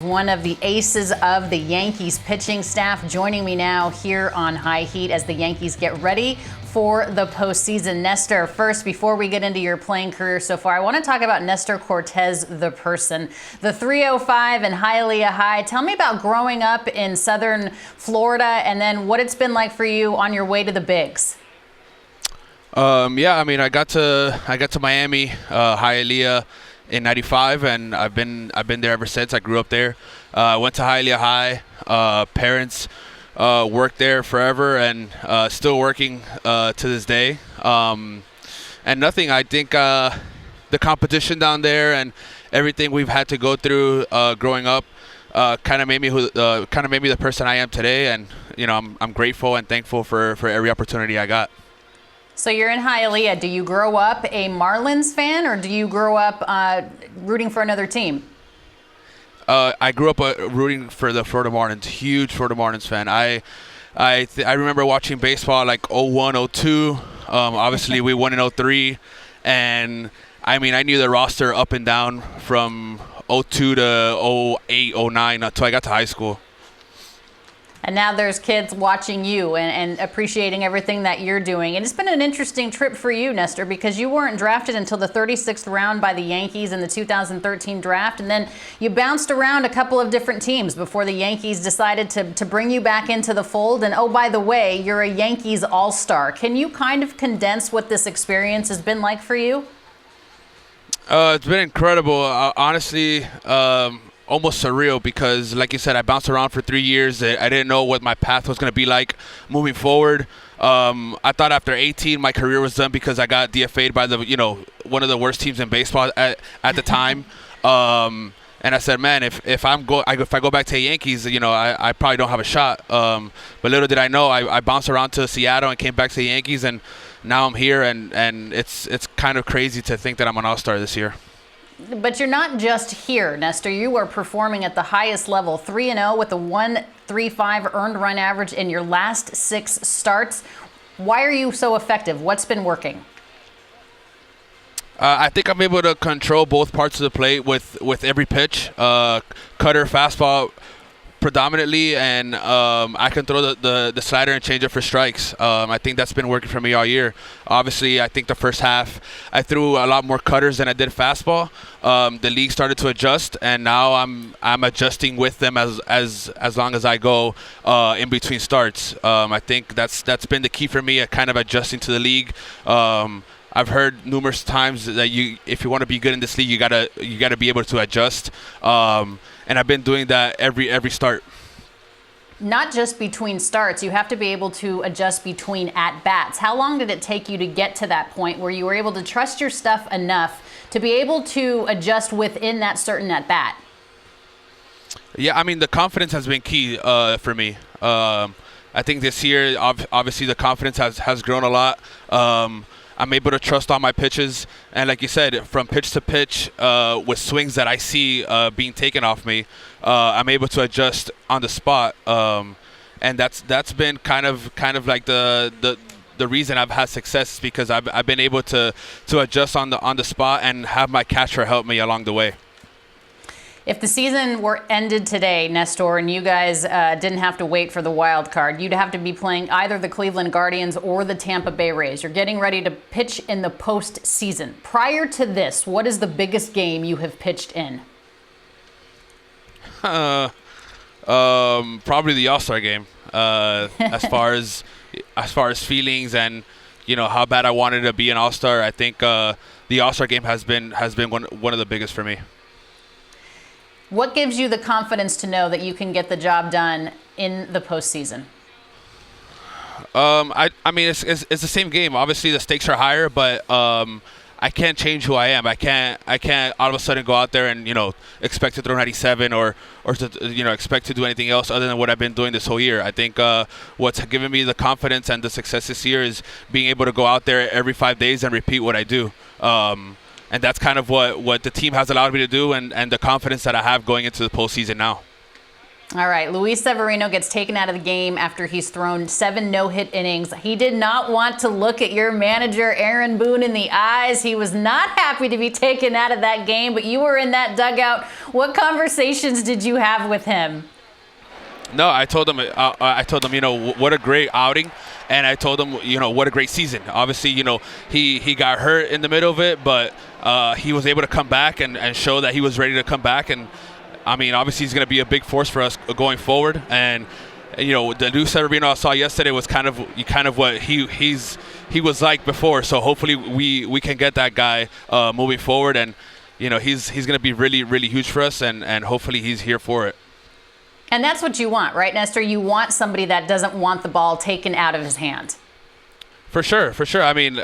One of the aces of the Yankees pitching staff joining me now here on High Heat as the Yankees get ready for the postseason. Nestor, first, before we get into your playing career so far, I want to talk about Nestor Cortes, the person. The 305 in Hialeah High. Tell me about growing up in southern Florida and then what it's been like for you on your way to the bigs. Yeah, I mean, I got to Miami, Hialeah in '95, and I've been there ever since. I grew up there. I went to Hialeah High. Parents worked there forever, and still working to this day. And nothing. I think the competition down there and everything we've had to go through growing up kind of made me the person I am today. And I'm grateful and thankful for every opportunity I got. So you're in Hialeah. Do you grow up a Marlins fan, or do you grow up rooting for another team? I grew up rooting for the Florida Marlins. Huge Florida Marlins fan. I remember watching baseball like 01, 02. Obviously, we won in 03. And, I mean, I knew the roster up and down from 02 to 08, 09 until I got to high school. And now there's kids watching you and appreciating everything that you're doing. And it's been an interesting trip for you, Nestor, because you weren't drafted until the 36th round by the Yankees in the 2013 draft. And then you bounced around a couple of different teams before the Yankees decided to bring you back into the fold. And, oh, by the way, you're a Yankees AllStar. Can you kind of condense what this experience has been like for you? It's been incredible. Honestly, almost surreal because, like you said, I bounced around for 3 years. I didn't know what my path was going to be like moving forward. I thought after 18 my career was done because I got DFA'd by one of the worst teams in baseball at the time. And I said, man, if I go back to the Yankees, I probably don't have a shot. But little did I know, I bounced around to Seattle and came back to the Yankees, and now I'm here, and it's kind of crazy to think that I'm an All-Star this year. But you're not just here, Nestor. You are performing at the highest level, 3-0 with a 1.35 earned run average in your last 6 starts. Why are you so effective? What's been working? I think I'm able to control both parts of the plate with every pitch, cutter, fastball predominantly, and I can throw the slider and change it for strikes. I think that's been working for me all year. Obviously, I think the first half I threw a lot more cutters than I did fastball. The league started to adjust, and now I'm adjusting with them as long as I go in between starts. I think that's been the key for me, kind of adjusting to the league. I've heard numerous times that if you want to be good in this league, you gotta be able to adjust. And I've been doing that every start. Not just between starts, you have to be able to adjust between at-bats. How long did it take you to get to that point where you were able to trust your stuff enough to be able to adjust within that certain at-bat? Yeah, I mean, the confidence has been key for me. I think this year, obviously, the confidence has grown a lot. I'm able to trust all my pitches, and like you said, from pitch to pitch, with swings that I see being taken off me, I'm able to adjust on the spot, and that's been kind of like the reason I've had success, because I've been able to adjust on the spot and have my catcher help me along the way. If the season were ended today, Nestor, and you guys didn't have to wait for the wild card, you'd have to be playing either the Cleveland Guardians or the Tampa Bay Rays. You're getting ready to pitch in the postseason. Prior to this, what is the biggest game you have pitched in? Probably the AllStar game. As far as feelings and how bad I wanted to be an All-Star, I think the AllStar game has been one of the biggest for me. What gives you the confidence to know that you can get the job done in the postseason? I mean, it's the same game. Obviously, the stakes are higher, but I can't change who I am. I can't all of a sudden go out there and expect to throw 97 or to expect to do anything else other than what I've been doing this whole year. I think what's given me the confidence and the success this year is being able to go out there every 5 days and repeat what I do. And that's kind of what the team has allowed me to do, and the confidence that I have going into the postseason now. All right, Luis Severino gets taken out of the game after he's thrown 7 no-hit innings. He did not want to look at your manager, Aaron Boone, in the eyes. He was not happy to be taken out of that game, but you were in that dugout. What conversations did you have with him? No, I told him, what a great outing. And I told him, what a great season. Obviously, he got hurt in the middle of it, but he was able to come back and show that he was ready to come back. And I mean, obviously, he's going to be a big force for us going forward. And the new Severino I saw yesterday was kind of what he was like before. So hopefully, we can get that guy moving forward. And he's going to be really, really huge for us. And hopefully, he's here for it. And that's what you want, right, Nestor? You want somebody that doesn't want the ball taken out of his hand. For sure. I mean,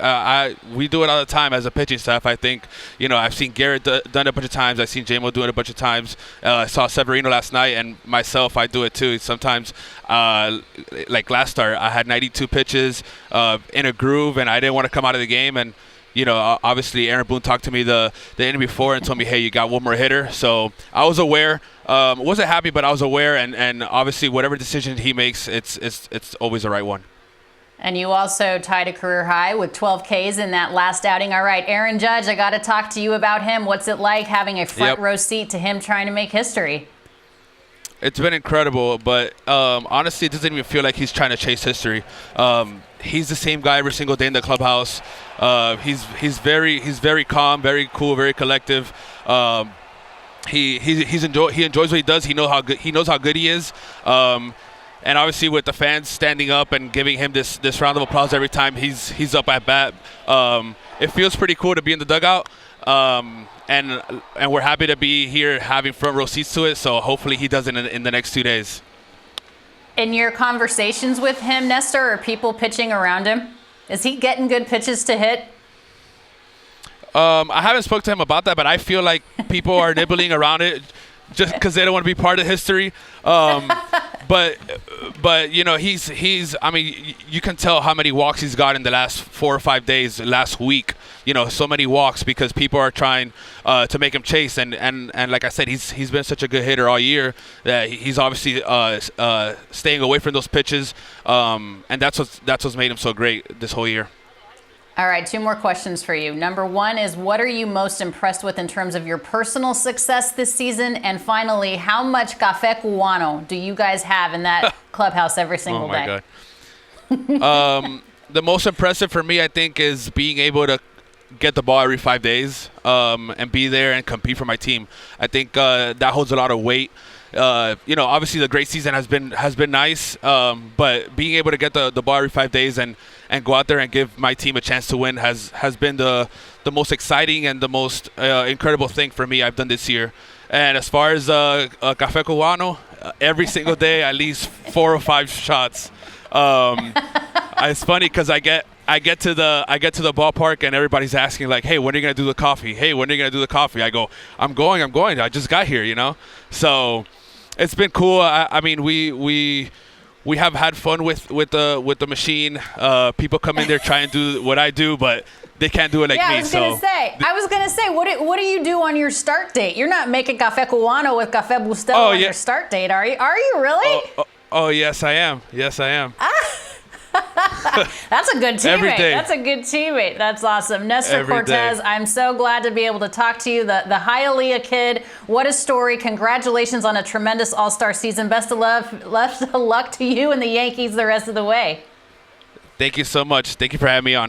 we do it all the time as a pitching staff. I think, I've seen Garrett done it a bunch of times. I've seen J-Mo do it a bunch of times. I saw Severino last night, and myself, I do it too. Sometimes, like last start, I had 92 pitches in a groove, and I didn't want to come out of the game. And, obviously, Aaron Boone talked to me the inning before and told me, hey, you got one more hitter. So I was aware. Wasn't happy, but I was aware. And obviously, whatever decision he makes, it's always the right one. And you also tied a career high with 12 Ks in that last outing. All right, Aaron Judge, I got to talk to you about him. What's it like having a front row seat to him trying to make history? It's been incredible, but honestly, it doesn't even feel like he's trying to chase history. He's the same guy every single day in the clubhouse. He's very calm, very cool, very collective. He enjoys what he does. He knows how good he is. And obviously, with the fans standing up and giving him this round of applause every time he's up at bat, it feels pretty cool to be in the dugout. And we're happy to be here having front row seats to it. So hopefully he does it in the next 2 days. In your conversations with him, Nestor, are people pitching around him? Is he getting good pitches to hit? I haven't spoken to him about that, but I feel like people are nibbling around it just because they don't want to be part of history. But he's. I mean, you can tell how many walks he's got in the last 4 or 5 days, last week. So many walks because people are trying to make him chase. And like I said, he's been such a good hitter all year that he's obviously staying away from those pitches. And that's what's made him so great this whole year. All right, 2 more questions for you. Number 1 is, what are you most impressed with in terms of your personal success this season? And finally, how much café cubano do you guys have in that clubhouse every single day? Oh, my God. The most impressive for me, I think, is being able to get the ball every 5 days and be there and compete for my team. I think that holds a lot of weight. Obviously the great season has been nice, but being able to get the ball every 5 days and go out there and give my team a chance to win has been the most exciting and the most incredible thing for me I've done this year. And as far as café cubano, every single day at least 4 or 5 shots. It's funny because I get to the ballpark and everybody's asking like, hey, when are you gonna do the coffee? Hey, when are you gonna do the coffee? I go, I'm going. I just got here, So it's been cool. I mean, we have had fun with the machine. People come in there trying to do what I do, but they can't do it like me. I was gonna say, what do you do on your start date? You're not making café cubano with café bustelo on your start date, are you? Are you really? Oh, yes, I am. Yes, I am. That's a good teammate. Every day. That's a good teammate. That's awesome. Nestor Cortes, I'm so glad to be able to talk to you. The Hialeah kid, what a story. Congratulations on a tremendous All-Star season. Best of luck to you and the Yankees the rest of the way. Thank you so much. Thank you for having me on.